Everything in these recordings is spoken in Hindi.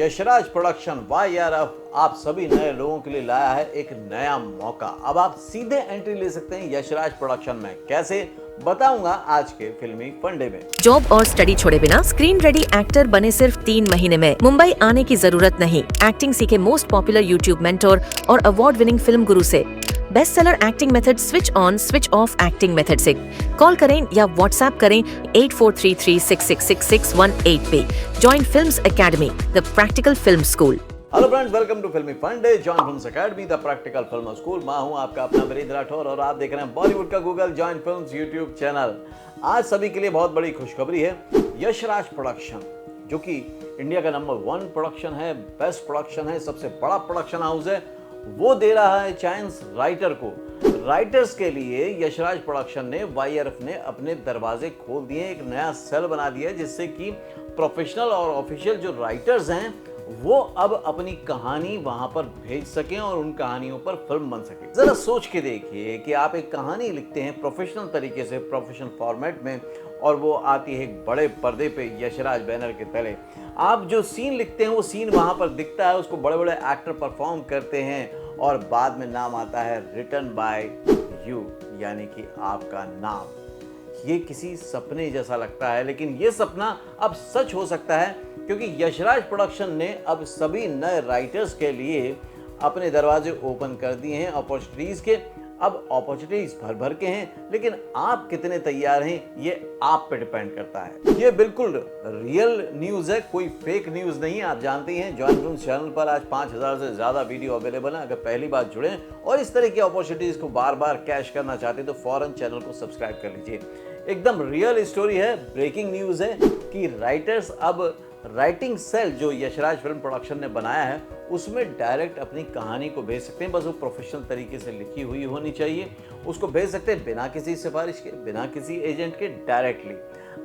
यशराज प्रोडक्शन YRF आप सभी नए लोगों के लिए लाया है एक नया मौका। अब आप सीधे एंट्री ले सकते हैं यशराज प्रोडक्शन में। कैसे, बताऊंगा आज के फिल्मी फंडे में। जॉब और स्टडी छोड़े बिना स्क्रीन रेडी एक्टर बने सिर्फ 3 महीने में। मुंबई आने की जरूरत नहीं। एक्टिंग सीखे मोस्ट पॉपुलर यूट्यूब मेंटोर और अवार्ड विनिंग फिल्म गुरु से। Best seller acting method switch on switch off acting method से कॉल करें या व्हाट्सएप करें 8433666618 पे। Join Films Academy, the practical film school. Hello friends, welcome to Filmi Funde, Join Films Academy, the practical film school. मैं हूं आपका अपना वरीद राठौर और आप देख रहे हैं बॉलीवुड का Google join films YouTube channel. आज सभी के लिए बहुत बड़ी खुशखबरी है। यशराज प्रोडक्शन, जो कि इंडिया का नंबर 1 प्रोडक्शन है, बेस्ट प्रोडक्शन है, सबसे बड़ा प्रोडक्शन हाउस है, वो दे रहा है चांस राइटर को। राइटर्स के लिए यशराज प्रोडक्शन ने, YRF ने अपने दरवाजे खोल दिए, एक नया सेल बना दिया जिससे कि प्रोफेशनल और ऑफिशियल जो राइटर्स हैं वो अब अपनी कहानी वहां पर भेज सकें और उन कहानियों पर फिल्म बन सके। जरा सोच के देखिए कि आप एक कहानी लिखते हैं प्रोफेशनल तरीके से, प्रोफेशनल फॉर्मेट में, और वो आती है एक बड़े पर्दे पे यशराज बैनर के तले। आप जो सीन लिखते हैं वो सीन वहां पर दिखता है, उसको बड़े बड़े एक्टर परफॉर्म करते हैं और बाद में नाम आता है रिटन बाय यू, यानी कि आपका नाम। ये किसी सपने जैसा लगता है, लेकिन ये सपना अब सच हो सकता है क्योंकि यशराज प्रोडक्शन ने अब सभी नए राइटर्स के लिए अपने दरवाजे ओपन कर दिए हैं अपॉर्चुनिटीज के। अब अपॉर्चुनिटीज भर भर के हैं, लेकिन आप कितने तैयार हैं ये आप पे डिपेंड करता है। ये बिल्कुल रियल न्यूज़ है, कोई फेक न्यूज़ नहीं है। आप जानते हैं जॉइन फिल्म्स चैनल पर आज 5000 से ज़्यादा वीडियो अवेलेबल है। अगर पहली बार जुड़े और इस तरह की अपॉर्चुनिटीज़ को बार बार कैश करना चाहते हैं तो फौरन चैनल को सब्सक्राइब कर लीजिए। एकदम रियल स्टोरी है, ब्रेकिंग न्यूज़ है कि राइटर्स अब राइटिंग सेल जो यशराज फिल्म प्रोडक्शन ने बनाया है उसमें डायरेक्ट अपनी कहानी को भेज सकते हैं। बस वो प्रोफेशनल तरीके से लिखी हुई होनी चाहिए, उसको भेज सकते हैं बिना किसी सिफारिश के, बिना किसी एजेंट के, डायरेक्टली।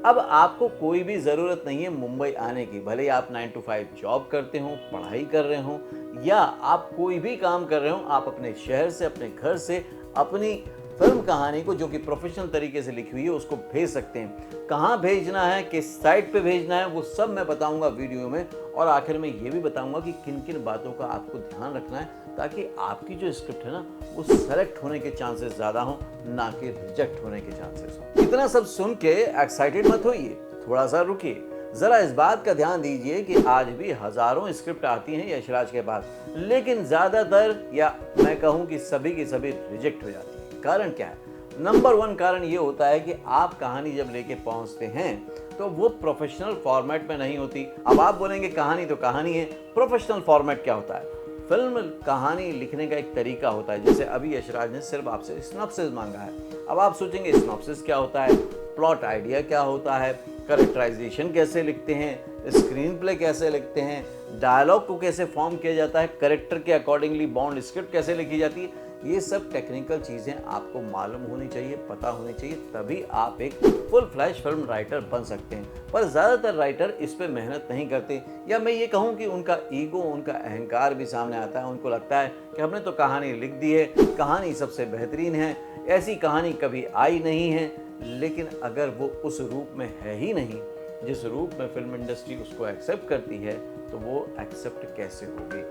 अब आपको कोई भी ज़रूरत नहीं है मुंबई आने की। भले ही आप 9 to 5 जॉब करते हो, पढ़ाई कर रहे हो, या आप कोई भी काम कर रहे हो, आप अपने शहर से, अपने घर से अपनी फिल्म कहानी को, जो कि प्रोफेशनल तरीके से लिखी हुई है, उसको भेज सकते हैं। कहाँ भेजना है, किस साइट पे भेजना है, वो सब मैं बताऊंगा वीडियो में। और आखिर में ये भी बताऊंगा कि किन किन बातों का आपको ध्यान रखना है ताकि आपकी जो स्क्रिप्ट है ना वो सेलेक्ट होने के चांसेस ज़्यादा हों, ना कि रिजेक्ट होने के चांसेस हों। इतना सब सुन के एक्साइटेड मत होइए, थोड़ा सा रुकिए। ज़रा इस बात का ध्यान दीजिए कि आज भी हज़ारों स्क्रिप्ट आती हैं यशराज के पास, लेकिन ज़्यादातर, या मैं कहूँ कि सभी की सभी रिजेक्ट हो जाती है। कारण क्या है? नंबर 1 कारण ये होता है कि आप कहानी जब लेके पहुंचते हैं तो वो प्रोफेशनल फॉर्मेट में नहीं होती। अब आप बोलेंगे कहानी तो कहानी है, प्रोफेशनल फॉर्मेट क्या होता है? फिल्म कहानी लिखने का एक तरीका होता है। जैसे अभी यशराज ने सिर्फ आपसे सिनॉप्सिस मांगा है। अब आप सोचेंगे सिनॉप्सिस क्या होता है, प्लॉट आइडिया क्या होता है, कैरेक्टराइजेशन कैसे लिखते हैं, स्क्रीन प्ले कैसे लिखते हैं, डायलॉग को कैसे फॉर्म किया जाता है, कैरेक्टर के अकॉर्डिंगली बॉन्ड स्क्रिप्ट कैसे लिखी जाती है। ये सब टेक्निकल चीज़ें आपको मालूम होनी चाहिए, पता होनी चाहिए, तभी आप एक फुल फ्लैश फिल्म राइटर बन सकते हैं। पर ज़्यादातर राइटर इस पे मेहनत नहीं करते, या मैं ये कहूँ कि उनका ईगो, उनका अहंकार भी सामने आता है। उनको लगता है कि हमने तो कहानी लिख दी है, कहानी सबसे बेहतरीन है, ऐसी कहानी कभी आई नहीं है। लेकिन अगर वो उस रूप में है ही नहीं जिस रूप में फिल्म इंडस्ट्री उसको एक्सेप्ट करती है, तो वो एक्सेप्ट कैसे होगी?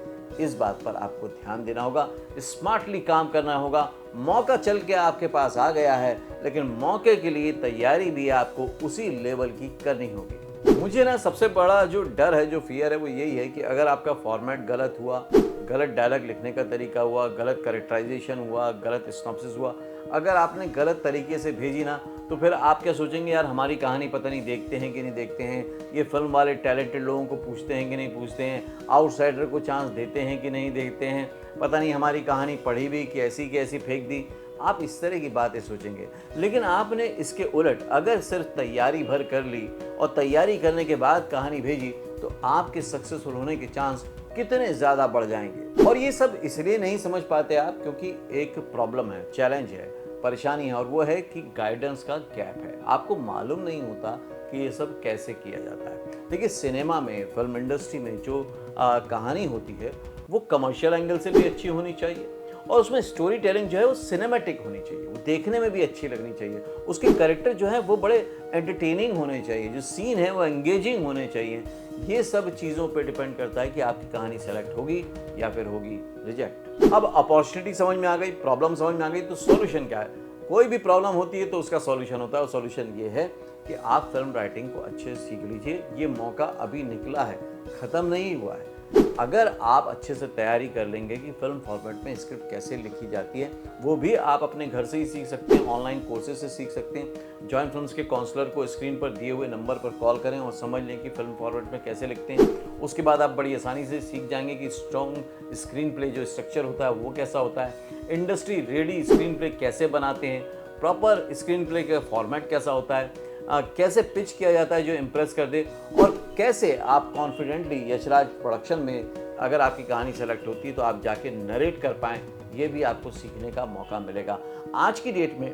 इस बात पर आपको ध्यान देना होगा, स्मार्टली काम करना होगा। मौका चल के आपके पास आ गया है, लेकिन मौके के लिए तैयारी भी आपको उसी लेवल की करनी होगी। मुझे ना सबसे बड़ा जो डर है, जो फियर है, वो यही है कि अगर आपका फॉर्मेट गलत हुआ, गलत डायलॉग लिखने का तरीका हुआ, गलत कैरेक्टराइजेशन हुआ, गलत सिनॉप्सिस हुआ, अगर आपने गलत तरीके से भेजी ना, तो फिर आप क्या सोचेंगे, यार हमारी कहानी पता नहीं देखते हैं कि नहीं देखते हैं, ये फिल्म वाले टैलेंटेड लोगों को पूछते हैं कि नहीं पूछते हैं, आउटसाइडर को चांस देते हैं कि नहीं देते हैं, पता नहीं हमारी कहानी पढ़ी भी कि ऐसी फेंक दी। आप इस तरह की बातें सोचेंगे। लेकिन आपने इसके उलट अगर सिर्फ तैयारी भर कर ली और तैयारी करने के बाद कहानी भेजी, तो आपके सक्सेसफुल होने के चांस कितने ज़्यादा बढ़ जाएंगे। और ये सब इसलिए नहीं समझ पाते आप क्योंकि एक प्रॉब्लम है, चैलेंज है, परेशानी है, और वो है कि गाइडेंस का गैप है। आपको मालूम नहीं होता कि ये सब कैसे किया जाता है। देखिए, सिनेमा में, फिल्म इंडस्ट्री में जो कहानी होती है वो कमर्शियल एंगल से भी अच्छी होनी चाहिए और उसमें स्टोरी टेलिंग जो है वो सिनेमैटिक होनी चाहिए, वो देखने में भी अच्छी लगनी चाहिए, उसके कैरेक्टर जो है वो बड़े एंटरटेनिंग होने चाहिए, जो सीन है वो एंगेजिंग होने चाहिए। ये सब चीज़ों पे डिपेंड करता है कि आपकी कहानी सेलेक्ट होगी या फिर होगी रिजेक्ट। अब अपॉर्चुनिटी समझ में आ गई, प्रॉब्लम समझ में आ गई, तो सॉल्यूशन क्या है? कोई भी प्रॉब्लम होती है तो उसका सॉल्यूशन होता है, और सॉल्यूशन ये है कि आप फिल्म राइटिंग को अच्छे से सीख लीजिए। ये मौका अभी निकला है, ख़त्म नहीं हुआ है। अगर आप अच्छे से तैयारी कर लेंगे कि फिल्म फॉर्मेट में स्क्रिप्ट कैसे लिखी जाती है, वो भी आप अपने घर से ही सीख सकते हैं, ऑनलाइन कोर्सेज से सीख सकते हैं। जॉइन फिल्म्स के काउंसलर को स्क्रीन पर दिए हुए नंबर पर कॉल करें और समझ लें कि फिल्म फॉर्मेट में कैसे लिखते हैं। उसके बाद आप बड़ी आसानी से सीख जाएंगे कि स्ट्रॉन्ग स्क्रीन प्ले जो स्ट्रक्चर होता है वो कैसा होता है, इंडस्ट्री रेडी स्क्रीन प्ले कैसे बनाते हैं, प्रॉपर स्क्रीन प्ले का फॉर्मेट कैसा होता है, कैसे पिच किया जाता है जो इम्प्रेस कर दे, और कैसे आप कॉन्फिडेंटली यशराज प्रोडक्शन में अगर आपकी कहानी सेलेक्ट होती है तो आप जाके नरेट कर पाएँ। ये भी आपको सीखने का मौका मिलेगा। आज की डेट में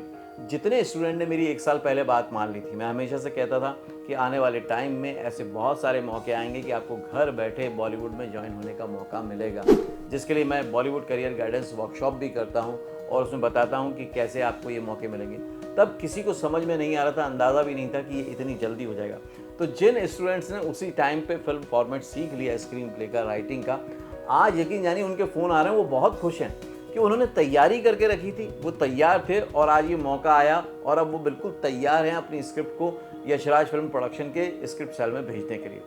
जितने स्टूडेंट ने मेरी 1 साल पहले बात मान ली थी, मैं हमेशा से कहता था कि आने वाले टाइम में ऐसे बहुत सारे मौके आएंगे कि आपको घर बैठे बॉलीवुड में ज्वाइन होने का मौका मिलेगा, जिसके लिए मैं बॉलीवुड करियर गाइडेंस वर्कशॉप भी करता हूँ और उसमें बताता हूँ कि कैसे आपको ये मौके मिलेंगे। तब किसी को समझ में नहीं आ रहा था, अंदाज़ा भी नहीं था कि ये इतनी जल्दी हो जाएगा। तो जिन स्टूडेंट्स ने उसी टाइम पे फिल्म फॉर्मेट सीख लिया, स्क्रीन प्ले का, राइटिंग का, आज यकीन जानिए उनके फ़ोन आ रहे हैं, वो बहुत खुश हैं कि उन्होंने तैयारी करके रखी थी, वो तैयार थे और आज ये मौका आया और अब वो बिल्कुल तैयार हैं अपनी स्क्रिप्ट को यशराज फिल्म प्रोडक्शन के स्क्रिप्ट सेल में भेजने के लिए।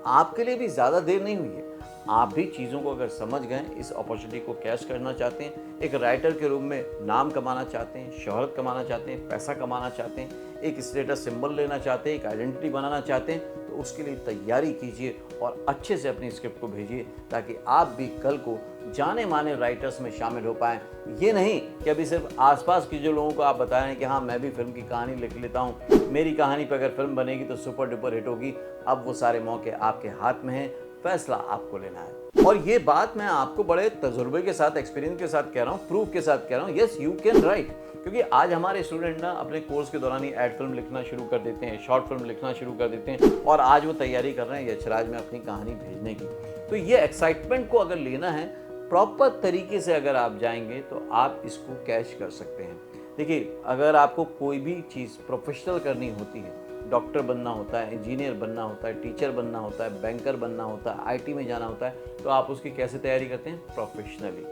आपके लिए भी ज़्यादा देर नहीं हुई है। आप भी चीज़ों को अगर समझ गए, इस अपॉर्चुनिटी को कैश करना चाहते हैं, एक राइटर के रूप में नाम कमाना चाहते हैं, शोहरत कमाना चाहते हैं, पैसा कमाना चाहते हैं, एक स्टेटस सिंबल लेना चाहते हैं, एक आइडेंटिटी बनाना चाहते हैं, तो उसके लिए तैयारी कीजिए और अच्छे से अपनी स्क्रिप्ट को भेजिए ताकि आप भी कल को जाने माने राइटर्स में शामिल हो पाएँ। ये नहीं कि अभी सिर्फ आसपास के जो लोगों को आप बता रहे हैं कि हाँ मैं भी फिल्म की कहानी लिख लेता हूँ, मेरी कहानी पर अगर फिल्म बनेगी तो सुपर डुपर हिट होगी। अब वो सारे मौके आपके हाथ में हैं, फैसला आपको लेना है। और ये बात मैं आपको बड़े तजुर्बे के साथ, एक्सपीरियंस के साथ कह रहा हूँ, प्रूफ के साथ कह रहा हूँ। Yes, you can write. क्योंकि आज हमारे स्टूडेंट ना अपने कोर्स के दौरान ही एड फिल्म लिखना शुरू कर देते हैं, शॉर्ट फिल्म लिखना शुरू कर देते हैं और आज वो तैयारी कर रहे हैं यशराज में अपनी कहानी भेजने की। तो ये एक्साइटमेंट को अगर लेना है, प्रॉपर तरीके से अगर आप जाएंगे तो आप इसको कैच कर सकते हैं। देखिए, अगर आपको कोई भी चीज़ प्रोफेशनल करनी होती है, डॉक्टर बनना होता है, इंजीनियर बनना होता है, टीचर बनना होता है, बैंकर बनना होता है, आईटी में जाना होता है, तो आप उसकी कैसे तैयारी करते हैं? प्रोफेशनली।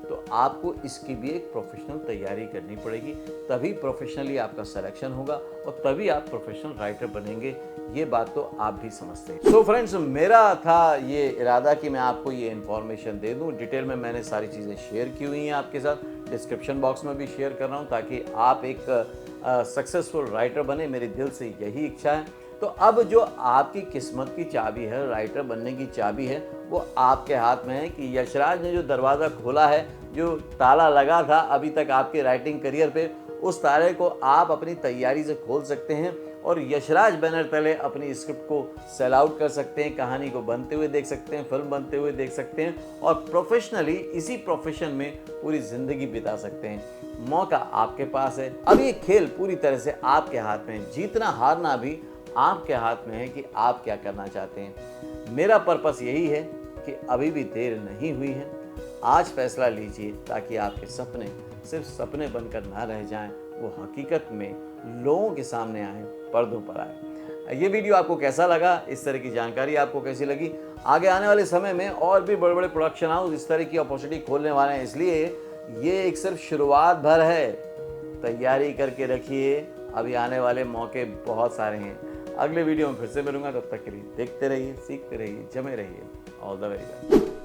तो आपको इसकी भी एक प्रोफेशनल तैयारी करनी पड़ेगी, तभी प्रोफेशनली आपका सिलेक्शन होगा और तभी आप प्रोफेशनल राइटर बनेंगे। ये बात तो आप भी समझते हैं। सो फ्रेंड्स, मेरा था ये इरादा कि मैं आपको ये इन्फॉर्मेशन दे दूं। डिटेल में मैंने सारी चीज़ें शेयर की हुई हैं आपके साथ, डिस्क्रिप्शन बॉक्स में भी शेयर कर रहा हूं ताकि आप एक सक्सेसफुल राइटर बने। मेरे दिल से यही इच्छा है। तो अब जो आपकी किस्मत की चाबी है, राइटर बनने की चाबी है, वो आपके हाथ में है कि यशराज ने जो दरवाज़ा खोला है, जो ताला लगा था अभी तक आपके राइटिंग करियर पे, उस ताले को आप अपनी तैयारी से खोल सकते हैं और यशराज बैनर तले अपनी स्क्रिप्ट को सेल आउट कर सकते हैं, कहानी को बनते हुए देख सकते हैं, फिल्म बनते हुए देख सकते हैं और प्रोफेशनली इसी प्रोफेशन में पूरी ज़िंदगी बिता सकते हैं। मौका आपके पास है। अब ये खेल पूरी तरह से आपके हाथ में है। जीतना हारना भी आपके हाथ में है कि आप क्या करना चाहते हैं। मेरा पर्पस यही है कि अभी भी देर नहीं हुई है। आज फैसला लीजिए ताकि आपके सपने सिर्फ सपने बनकर ना रह जाएं, वो हकीकत में लोगों के सामने आए, पर्दों पर आए। ये वीडियो आपको कैसा लगा? इस तरह की जानकारी आपको कैसी लगी? आगे आने वाले समय में और भी बड़े बड़े प्रोडक्शन हाउस इस तरह की अपॉर्चुनिटी खोलने वाले हैं, इसलिए ये एक सिर्फ शुरुआत भर है। तैयारी करके रखिए, अभी आने वाले मौके बहुत सारे हैं। अगले वीडियो में फिर से मिलूंगा, तब तक के लिए देखते रहिए, सीखते रहिए, जमे रहिए। All the very best.